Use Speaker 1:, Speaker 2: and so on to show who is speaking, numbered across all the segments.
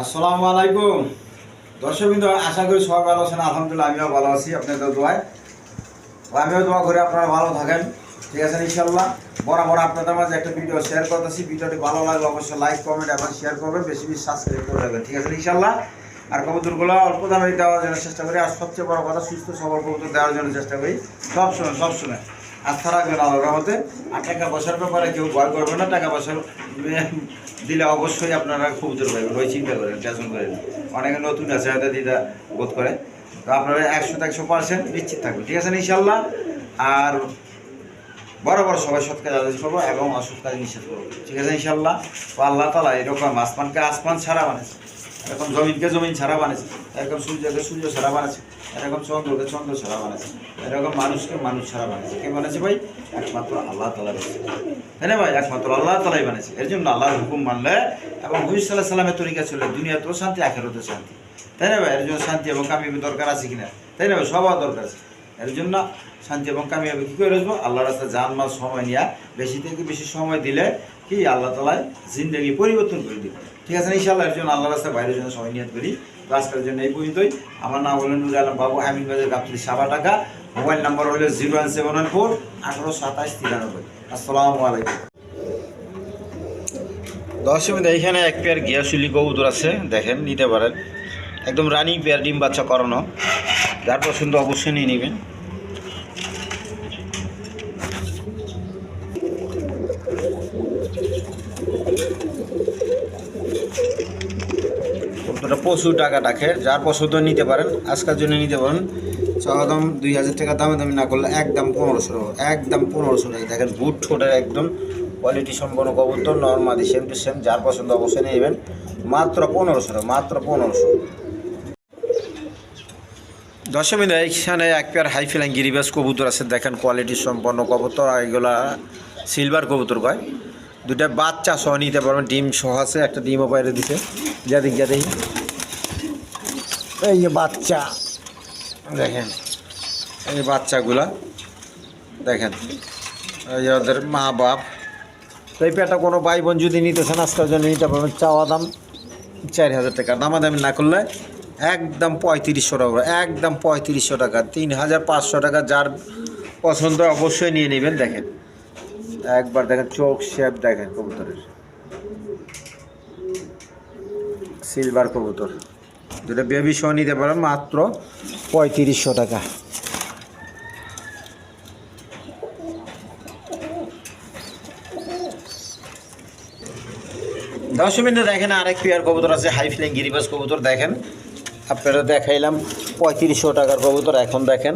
Speaker 1: আসসালামু আলাইকুম দর্শকবৃন্দ, আশা করি সবাই ভালো আছেন। আলহামদুলিল্লাহ আমিও ভালো আছি আপনাদের দোয়ায়। আমিও দোয়া করি আপনারা ভালো থাকেন, ঠিক আছে ইনশাল্লাহ। বরাবর আপনাদের মাঝে একটা ভিডিও শেয়ার করতেছি। ভিডিওটি ভালো লাগলে অবশ্যই লাইক কমেন্ট এবং শেয়ার করবেন, বেশি বেশি সাবস্ক্রাইব করে দেবেন, ঠিক আছে ইনশাল্লাহ। আর কবুতরগুলো অল্প দামে দেওয়ার জন্য চেষ্টা করি, আর সবচেয়ে বড় কথা সুস্থ সবল কবুতর দেওয়ার জন্য চেষ্টা করি সবসময়। আস্থা রাখবেন আল্লাহর রহমতে। আর টাকা পয়সার ব্যাপারে কেউ ভয় করবে না। টাকা পয়সা দিলে অবশ্যই আপনারা কবুতর পাইবেন, ওই চিন্তা করেন, টেনশন করেন। অনেকে নতুন আছে হয়তো দ্বিধা বোধ করে, তো আপনারা 100% নিশ্চিত থাকবেন, ঠিক আছে ইনশাল্লাহ। আর বরাবর সবাই সৎ কাজ আদেশ করবো এবং অসৎ কাজ নিষেধ করবো, ঠিক আছে ইনশাল্লাহ। তো আল্লাহ তাআলা এরকম আসমানকে আসমান ছাড়া বানিয়েছে, এরকম জমিনকে জমিন ছাড়া বানিয়েছে, এরকম সূর্যকে সূর্য ছাড়া বানিয়েছে, এরকম চন্দ্রকে চন্দ্র ছাড়া বানিয়েছে, এরকম মানুষকে মানুষ ছাড়া বানিয়েছে। কে বানিয়েছে ভাই? একমাত্র আল্লাহ তাআলা বানিয়েছে, তাই না ভাই? একমাত্র আল্লাহ তাআলাই বানিয়েছে। এর জন্য আল্লাহর হুকুম মানলে এবং হুজুর সাল্লাল্লাহু আলাইহি সাল্লামের তরিকা চলে দুনিয়াতেও শান্তি, আখিরাতেও শান্তি, তাই না ভাই? এর জন্য শান্তি এবং কামিয়াবি দরকার আছে কিনা, তাই না ভাই? সবার দরকার আছে। এর জন্য শান্তি এবং কামিয়াবি কী করে আসবো? আল্লাহর রাস্তায় জান মাল সময় নিয়ে বেশি থেকে বেশি সময় দিলে কি আল্লাহ তাআলা জিন্দগি পরিবর্তন করে দিবে, ঠিক আছে ইনশাআল্লাহ। এর জন্য আল্লাহর রাস্তায় বাইরের জন্য সময় নিয়ত করি। আজকের জন্য এই পর্যন্তই। আমার নাম হলো নুর আলম বাবু, আমিন বাজার গাবতলী সাবা টাকা। মোবাইল নাম্বার হলো 01714 182793। আসসালামু আলাইকুম। দর্শক, এইখানে এক পেয়ার গিয়াসুলি কবুতর আছে, দেখেন, নিতে পারেন। একদম রানিং পেয়ার, ডিম বাচ্চা করানো। যার পছন্দ অবশ্যই নিয়ে নেবেন। কবুতরটা প্রচুর টাকা রাখে, যার পছন্দ নিতে পারেন, আজকের জন্য নিতে পারেন। চাওয়া দাম 2000 টাকা, দামি না করলে একদম 1500, একদম 1500 টাকা। দেখেন বুট ঠোঁটের একদম কোয়ালিটি সম্পন্ন কবুতর, নর্মাদি সেম টু সেম। যার পছন্দ অবশ্যই নিয়ে নেবেন, মাত্র 1500, মাত্র 1500। দশমিন এইখানে এক পেয়ার হাই ফ্লাইং গিরিবাস কবুতর আছে, দেখেন কোয়ালিটি সম্পন্ন কবুতর। আর এগুলা সিলভার কবুতর কয়। দুটা বাচ্চা সহ নিতে পারবেন, ডিম সহ আছে, একটা ডিমও বাইরে দিতে। যাদিক এই যে বাচ্চা দেখেন, এই বাচ্চাগুলা দেখেন, এই যে ওদের মা বাপ। তো এই পেয়ারটা কোনো ভাই বোন যদি নিতে চান আজকের জন্য নিতে পারবেন। চাওয়া দাম 4000 টাকা, দামাদামি না করলে একদম 3500 টাকা, একদম 3500 টাকা, 3500 টাকা। যার পছন্দ অবশ্যই নিয়ে নেবেন। দেখেন একবার দেখেন চোখ শেপ, দেখেন কবুতরের সিলভার কবুতর। যেটা বেবি সহ নিতে পারেন মাত্র 3500 টাকা। দর্শকবৃন্দ, দেখেন আরেক পেয়ার কবুতর আছে, হাই ফ্লাইং গিরিবাস কবুতর। দেখেন আপনারা দেখাইলাম 3500 টাকার কবুতর। এখন দেখেন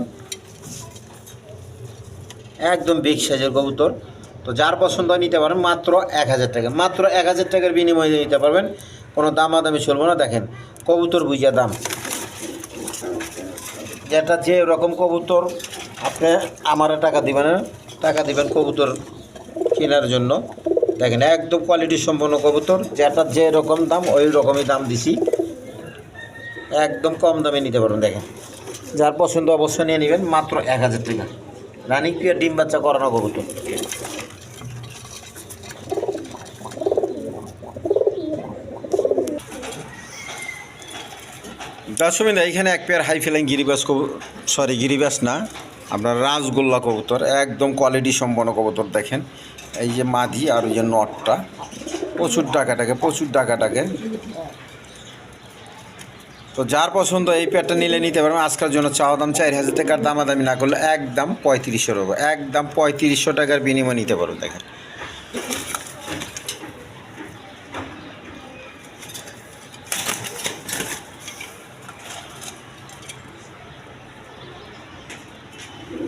Speaker 1: একদম বিগ সাইজের কবুতর। তো যার পছন্দ নিতে পারেন মাত্র 1000 টাকা, মাত্র 1000 টাকার বিনিময়ে নিতে পারবেন। কোনো দামাদামি চলবে না। দেখেন কবুতর বুঝিয়া দাম, যেটা যে রকম কবুতর আপনি আমার টাকা দিবেন কবুতর কেনার জন্য। দেখেন একদম কোয়ালিটি সম্পন্ন কবুতর, যেটা যে রকম দাম ওই রকমই দাম দিছি, একদম কম দামে নিতে পারবেন। দেখেন যার পছন্দ অবশ্যই নিয়ে নেবেন, মাত্র 1000 টাকা। রানিং পিয়ার ডিম বাচ্চা করানো কবুতর। দর্শকবৃন্দ, এইখানে এক পেয়ার হাই ফ্লাইং গিরিবাস গিরিবাস না, আপনার রাজগোল্লা কবুতর, একদম কোয়ালিটি সম্পন্ন কবুতর। দেখেন এই যে মাদি আর ওই যে নটটা, প্রচুর টাকাটাকে। তো যার পছন্দ এই পেয়ারটা নিলে নিতে পারবেন। আজকের জন্য চাওয়া দাম 4000 টাকার, দামাদামি না করলে একদম 3500 টাকা, একদম 3500 টাকার বিনিময়ে নিতে পারবেন। দেখেন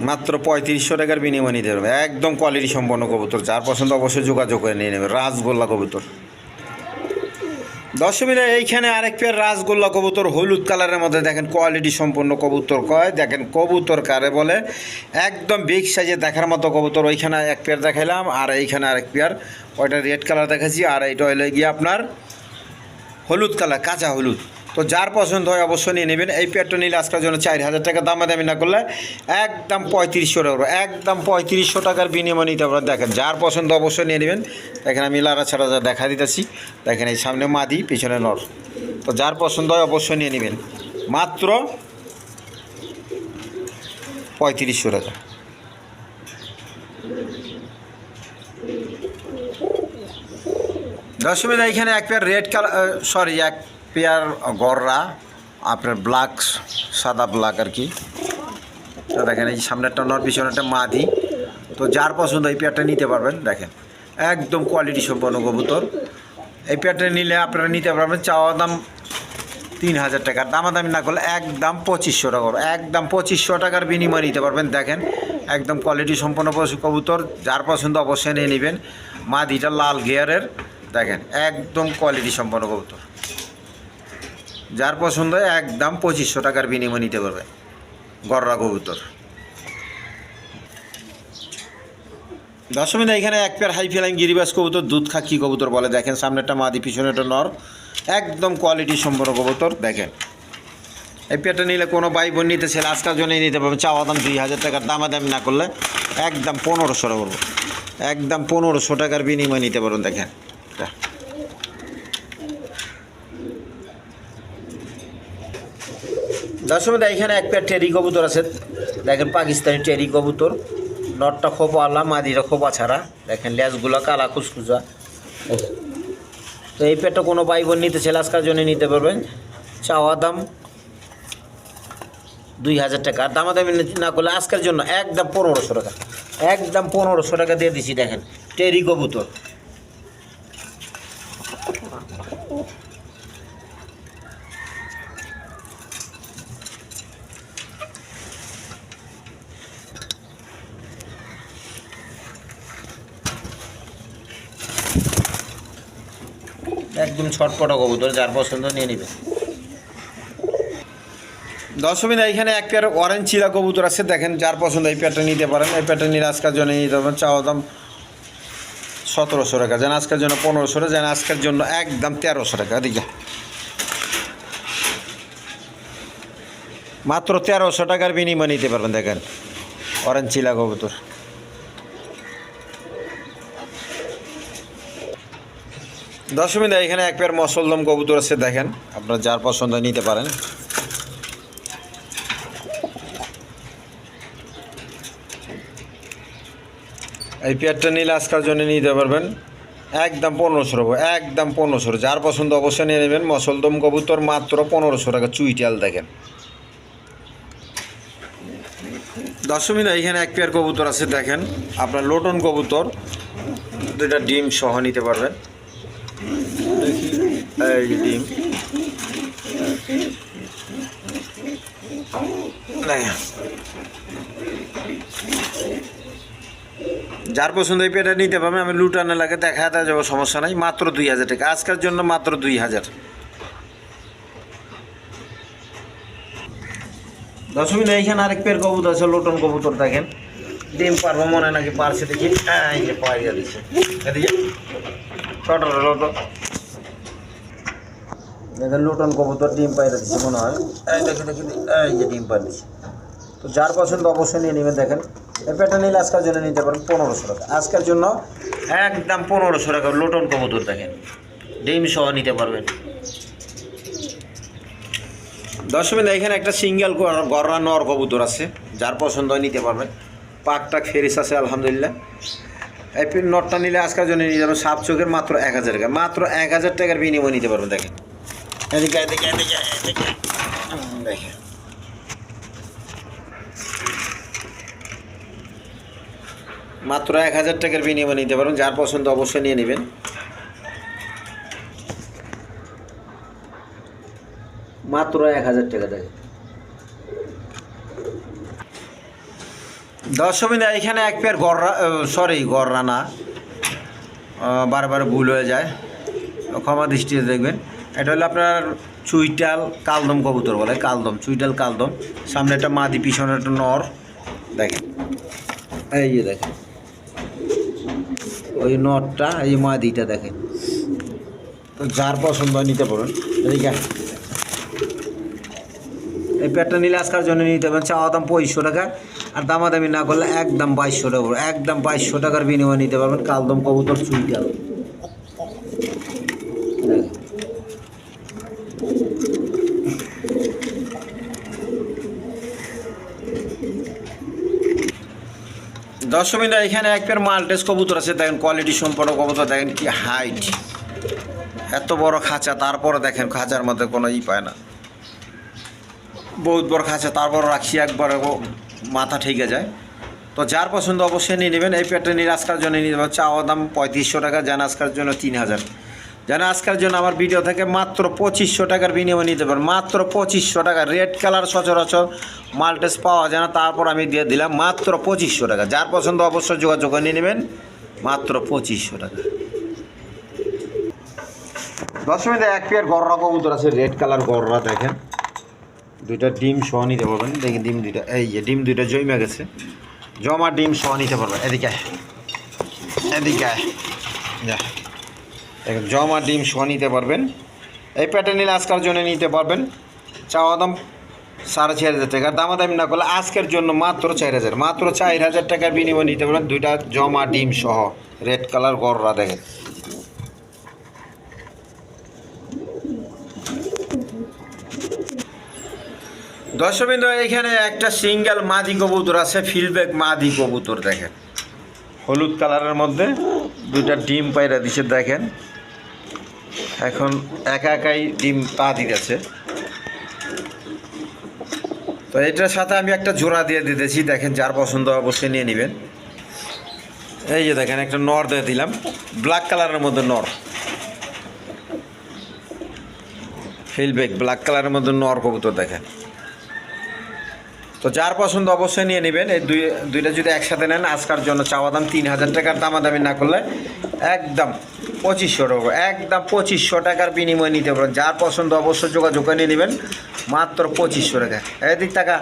Speaker 1: মাত্র 3500 টাকার বিনিময়ে নিতে পারবে, একদম কোয়ালিটি সম্পন্ন কবুতর। যার পছন্দ অবশ্যই যোগাযোগ করে নিয়ে নেবে। রাজগোল্লা কবুতর। দর্শকবৃন্দ, এইখানে আরেক পেয়ার রাজগোল্লা কবুতর, হলুদ কালারের মধ্যে। দেখেন কোয়ালিটি সম্পন্ন কবুতর কয়। দেখেন কবুতর কারে বলে, একদম বিগ সাইজে দেখার মতো কবুতর। ওইখানে এক পেয়ার দেখাইলাম, আর এইখানে আরেক পেয়ার, ওইটা রেড কালার দেখাচ্ছি, আর এইটা হইলে গিয়ে আপনার হলুদ কালার, কাঁচা হলুদ। তো যার পছন্দ হয় অবশ্যই নিয়ে নেবেন। এই পেয়ারটা নিলে আজকের জন্য 4000 টাকা, দামাদামি না করলে একদম 3500 টাকা, একদম 3500 টাকার বিনিময়ে নিতে পারেন। দেখেন যার পছন্দ অবশ্যই নিয়ে নেবেন। দেখেন আমি লারা ছাড়া দেখা দিতেছি। দেখেন এই সামনে মাদি, পিছনে নর। তো যার পছন্দ হয় অবশ্যই নিয়ে নেবেন, মাত্র 3500 টাকা। দশমী এখানে এক পেয়ার রেড কালার, সরি এক পেয়ার গররা আপনার ব্ল্যাক, সাদা ব্ল্যাক আর কি। তো দেখেন এই সামনে একটা নর, পিছনে একটা মাদি। তো যার পছন্দ এই পেয়ারটা নিতে পারবেন। দেখেন একদম কোয়ালিটি সম্পন্ন কবুতর। এই পেয়ারটা নিলে আপনারা নিতে পারবেন। চাওয়া দাম 3000 টাকা, দামাদামি না করলে একদম 2500 টাকা, একদম 2500 টাকার বিনিময়ে নিতে পারবেন। দেখেন একদম কোয়ালিটি সম্পন্ন কবুতর, যার পছন্দ অবশ্যই নিয়ে নেবেন। মাদিটা লাল গিয়ারের, দেখেন একদম কোয়ালিটি সম্পন্ন কবুতর, যার পছন্দ একদম 2500 টাকার বিনিময়ে নিতে পারবেন গররা কবুতর। দশমী এখানে এক পেয়ার হাই ফ্লাইং গিরিবাস কবুতর, দুধ খাকি কবুতর বলে। দেখেন সামনে একটা মাদি, পিছনে একটা নর, একদম কোয়ালিটি সম্পন্ন কবুতর। দেখেন এই পেয়ারটা নিলে কোনো ভাই বোন নিতে ছেলে আজকাল জন্যই নিতে পারবেন। চাওয়া দাম 2000 টাকার, দামাদামি না করলে একদম 1500 টাকা করবো, একদম 1500 টাকার বিনিময়ে নিতে পারবেন। দেখেন দশমী এখানে এক পেয়ার টেরি কবুতর আছে। দেখেন পাকিস্তানি টেরি কবুতর, নটটা খোপা আলা, মাদিটা খোপা ছাড়া। দেখেন লেজগুলো কালা কুচকুচা। তো এই পেয়ারটা কোনো ভাই বোন নিতে ছেলে আজকাল জন্য নিতে পারবেন। চাওয়া দাম 2000 টাকা, আর দামাদামি না করলে আজকের জন্য একদম 1500 টাকা, একদম 1500 টাকা দিয়ে দিছি। দেখেন টেরি কবুতর। একদম ছটপটা কবুতর, যার পছন্দ নিয়ে নেবে। দশমী এখানে এক পেয়ার অরেঞ্জ চিলা কবুতর আছে। দেখেন যার পছন্দ এই পেয়ারটা নিতে পারেন। এই পেয়ারটা নিয়ে আজকের জন্য নিতে পারবেন। চাওয়া দাম 1700 টাকা, যেন আজকের জন্য 1500 টাকা, যেন আজকের জন্য একদম 1300 টাকা। এদিকে মাত্র 1300 টাকার বিনিময়ে নিতে পারবেন। দেখেন অরেঞ্জ চিলা কবুতর। দশমী এখানে এক পেয়ার মসলদম কবুতর আছে। দেখেন আপনার যার পছন্দ নিতে পারেন। এই পেয়ারটা নিলে আজকের জন্য নিতে পারবেন একদম 1500 টাকা, একদম 1500। যার পছন্দ অবশ্যই নিয়ে নেবেন। মসলদম কবুতর মাত্র 1500 টাকা, চুইটাল। দেখেন দশমী এখানে এক পেয়ার কবুতর আছে। দেখেন আপনার লোটন কবুতর, দুটা ডিম সহ নিতে পারবেন। এই ডিম যার পছন্দ এই পেয়ারটা নিতে পারবেন। আমি লুটানো লাগে দেখা যাবো, সমস্যা নাই। মাত্র 2000 টাকা, আজকের জন্য মাত্র 2000। দশমী এইখানে আরেক পেয়ার কবুতর আছে, লোটন কবুতর। দেখেন ডিম পারবো মনে নাকি পারছে, দেখি এই যে পাইয়া দিচ্ছে। এদিকে ছোট লোটন, দেখেন লোটন কবুতর ডিম পাইয়া দিচ্ছে মনে হয়। এই দেখে দেখি এই যে ডিম পাইয়া দিচ্ছে। তো যার পছন্দ অবশ্যই নিয়ে নেবেন। দেখেন এই পেয়ারটা নিলে আজকের জন্য নিতে পারেন 1500 টাকা, আজকের জন্য একদম 1500 টাকা লোটন কবুতর। দেখেন ডিম সহ নিতে পারবেন। দশমী এখানে একটা সিঙ্গেল গররা নর কবুতর আছে, যার পছন্দ হয় নিতে পারবেন। পাকটা ফেরিস আছে আলহামদুলিল্লাহ। এই নটটা নিলে আজকের জন্য নিয়ে যাবেন সাপ চোখের, মাত্র 1000 টাকা, মাত্র 1000 টাকার বিনিময়ে নিতে পারবেন। দেখেন এদিকে এদিকে এদিকে এদিকে দেখেন মাত্র 1000 টাকার বিনিময়ে নিতে পারবেন। যার পছন্দ অবশ্যই নিয়ে নেবেন। মাত্র 1000 টাকা। দেখেন দশমী এখানে এক পেয়ার গররা, সরি গররা না, বারবার ভুল হয়ে যায়, ক্ষমা দৃষ্টিতে দেখবেন। এটা হলো আপনার চুইটাল কালদম কবুতর বলে, কালদম, চুইটাল কালদম। সামনে একটা মাদি, পিছনে একটা নর। দেখেন এই যে দেখেন ওই নটটা, এই মাদিটা। দেখেন তো যার পছন্দ নিতে পারেন। এদিকে এই পেয়ারটা নিলে আজকের জন্য নিতে পারেন। চাওয়া দাম 2500 টাকা, আর দামাদামি না করলে একদম 2200 টাকা, একদম 2200 টাকার বিনিময়ে নিতে পারবেন কালদম কবুতর চুইটাল। দর্শক বিন্দু এখানে এক পেয়ার মাল্টেস কবুতর আছে, দেখেন কোয়ালিটি সম্পন্ন কবুতর, দেখেন কি হাইট, এত বড় খাঁচা, তারপরে দেখেন খাঁচার মধ্যে কোনো পায় না, বহুত বড় খাঁচা, তারপর রাখছি একবারে মাথা ঠেকে যায়। তো যার পছন্দ অবশ্যই নিয়ে নেবেন। এই পেয়ারটা নিয়ে আজকের জন্য নিয়ে নেবেন, চাওয়া দাম 3500 টাকা, যেন আজকের জন্য 3000, যেন আজকের জন্য আমার ভিডিও থেকে মাত্র 2500 টাকার বিনিময়ে নিতে পারেন, মাত্র 2500 টাকা। রেড কালার সচরাচর মাল্টেস পাওয়া যায় না, তারপর আমি দিয়ে দিলাম মাত্র 2500 টাকা। যার পছন্দ অবশ্যই যোগাযোগ করে নিয়ে নেবেন, মাত্র 2500 টাকা। 10 মিনিটে এক পেয়ার গররা কবুতর আছে, রেড কালার গররা, দেখেন দুইটা ডিম সহ নিতে পারবেন। দেখি ডিম দুইটা, এই যে ডিম দুইটা জমে গেছে, জমা ডিম সহ নিতে পারবেন। এদিকে এদিকে দেখেন জমা ডিম সহ নিতে পারবেন। এই প্যাটার্ন নিলে আজকের জন্য নিতে পারবেন, চাওয়া দাম 4500 টাকা, দামাদামি না করলে আজকের জন্য মাত্র 4000, মাত্র 4000 টাকার বিনিময়ে নিতে পারবেন দুইটা জমা ডিম সহ রেড কালার গররা। দেখেন দর্শকবৃন্দ এখানে একটা সিঙ্গেল মাদি কবুতর আছে, ফিল্ডব্যাক মাদি কবুতর, দেখেন হলুদ কালারের মধ্যে দুইটা ডিম পায়রা দিছে, দেখেন এখন একা একাই ডিম পা দিতেছে। তো এটার সাথে আমি একটা জোড়া দিয়ে দিতেছি, দেখেন যার পছন্দ অবশ্যই নিয়ে নেবেন। এই যে দেখেন একটা নর দিয়ে দিলাম, ব্ল্যাক কালারের মধ্যে নর, ফিল্ডব্যাক ব্ল্যাক কালারের মধ্যে নর কবুতর, দেখেন। তো যার পছন্দ অবশ্যই নিয়ে নেবেন। এই দুইটা যদি একসাথে নেন আজকের জন্য চাওয়া দাম 3000 টাকার, দামাদামি না করলে একদম 2500 টাকা, একদম 2500 টাকার বিনিময়ে নিতে পারেন। যার পছন্দ অবশ্যই যোগাযোগ করে নিয়ে নেবেন, মাত্র 2500 টাকা। এদিক টাকা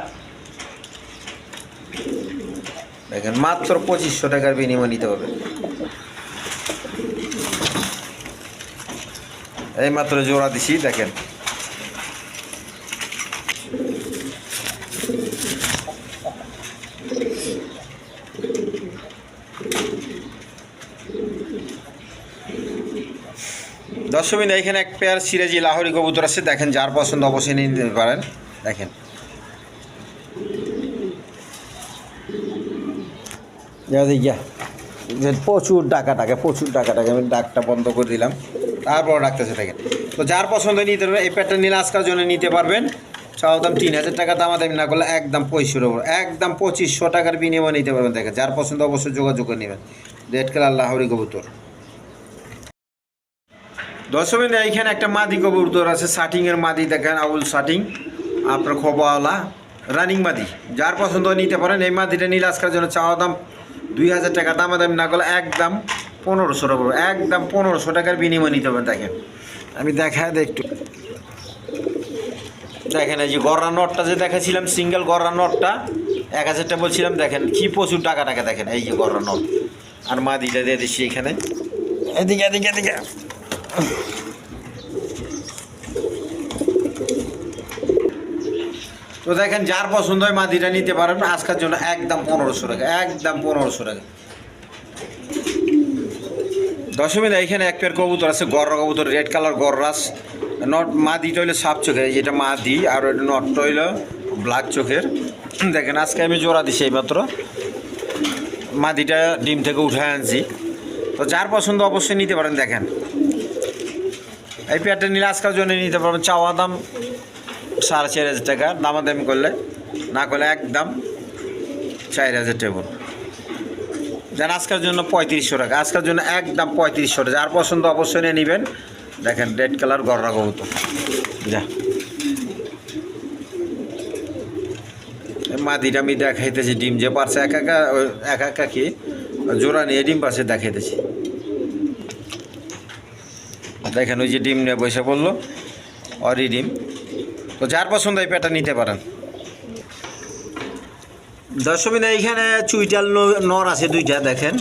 Speaker 1: দেখেন মাত্র 2500 টাকার বিনিময়ে নিতে হবে। এই মাত্র জোড়া দিছি, দেখেন দর্শকবৃন্দ এখানে এক পেয়ার সিরাজি লাহোরি কবুতর আছে, দেখেন যার পছন্দ অবশ্যই নিয়ে নিতে পারেন। দেখেন প্রচুর ডাকাটাকে, প্রচুর ডাকাটাকে, আমি ডাকটা বন্ধ করে দিলাম, তারপর ডাকতেছে। দেখেন তো যার পছন্দ নিতে পারবেন, এই পেয়ারটা নিলে আজকের জন্য নিতে পারবেন, চাওয়া দাম 3000 টাকা, দামাদামি না করলে একদম 2500, একদম 2500 টাকার বিনিময়ে নিতে পারবেন। দেখেন যার পছন্দ অবশ্যই যোগাযোগ করে নেবেন, রেড কালার লাহোরি কবুতর। দর্শকবৃন্দ এইখানে একটা মাদি কবুতর আছে, শাটিংয়ের মাদি, দেখেন আউল শাটিং, আপনার খোপাওয়ালা রানিং মাদি, যার পছন্দ নিতে পারেন। এই মাদিটা নিলে আজকের জন্য চাওয়া দাম 2000 টাকা, দামাদামি না করলে একদম 1500 টাকা, একদম 1500 টাকার বিনিময়ে নিতে পারেন। দেখেন আমি দেখায় দেয় একটু, দেখেন এই যে গররা নটটা যে দেখাছিলাম, সিঙ্গেল গররা নটটা 1000 টাকা বলছিলাম, দেখেন কি প্রচুর টাকা টাকা, দেখেন এই যে গররা নট। আর মাদিটা দিয়ে দিচ্ছি এখানে, এদিকে এদিকে এদিকে। তো দেখেন যার পছন্দ হয় মাদিটা নিতে পারেন আজকের জন্য একদম 1500 টাকা, একদম 1500 টাকা। দর্শকবৃন্দ এখানে এক পেয়ার কবুতর আছে, গররা কবুতর, রেড কালার গররাস নট, মাদিটা হইলো সাপ চোখের, যেটা মাদি, আর ওইটা নটটা হইলো ব্ল্যাক চোখের। দেখেন আজকে আমি জোড়া দিছি এইমাত্র, মাদিটা ডিম থেকে উঠে আনছি। তো যার পছন্দ অবশ্যই নিতে পারেন। দেখেন এই পেয়ারটা নিলে আজকের জন্য নিতে পারবেন, চাওয়া দাম 4500 টাকা, দামাদামি করলে না করলে একদম 4000 টাকা, যেন আজকের জন্য 3500 টাকা, আজকের জন্য একদম 3500 টাকা। যার পছন্দ অবশ্যই নিয়ে নেবেন। দেখেন রেড কালার গররা কবুতর, যা মাদিটা আমি দেখাইতেছি, ডিম যে পারছে একা একা কি জোড়া নিয়ে ডিম পাশে দেখাইতেছি। দেখেন ওই যে ডিম নিয়ে বসে পড়লো, অরি ডিম। তো যার পছন্দ এই পেটা নিতে পারেন। দর্শকবৃন্দ এইখানে চুইটাল নর আছে দুইটা, দেখেন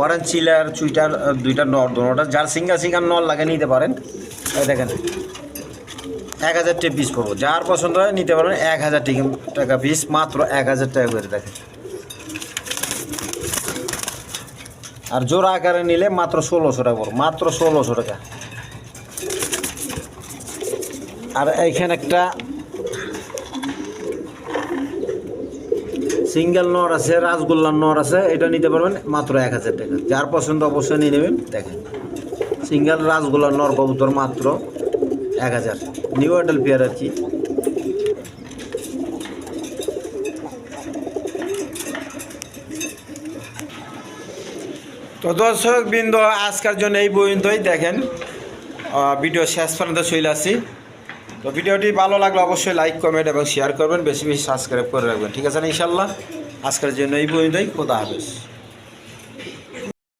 Speaker 1: অরেঞ্জ চিলার চুইটার দুইটা নর, দুটা যার সিঙ্গেল সিঙ্গেল নর লাগে নিতে পারেন। এই দেখেন 1000 টাকা পিস পড়বো, যার পছন্দ হয় নিতে পারেন, 1000 টাকা পিস, মাত্র 1000 টাকা করে। দেখেন আর জোড়া আকারে নিলে মাত্র 1600 টাকা পড়বো, মাত্র 1600 টাকা। আর এইখানে একটা সিঙ্গেল নর আছে, রাসগোল্লার নর আছে, এটা নিতে পারবেন মাত্র 1000 টাকা। যার পছন্দ অবশ্যই নিয়ে নেবেন। দেখেন সিঙ্গেল রাসগোল্লার নর কবুতর মাত্র 1000, নিউ অ্যাডাল পেয়ার আর কি। তো দর্শক বিন্দু আজকের জন্য এই পর্যন্তই। দেখেন ভিডিও শেষ পর্যন্ত চলে আসি। তো ভিডিওটি ভালো লাগলে অবশ্যই লাইক কমেন্ট এবং শেয়ার করবেন, বেশি বেশি সাবস্ক্রাইব করে রাখবেন। ঠিক আছে না ইনশাল্লাহ। আজকের জন্য এই পর্যন্তই। খোদা হাফেজ।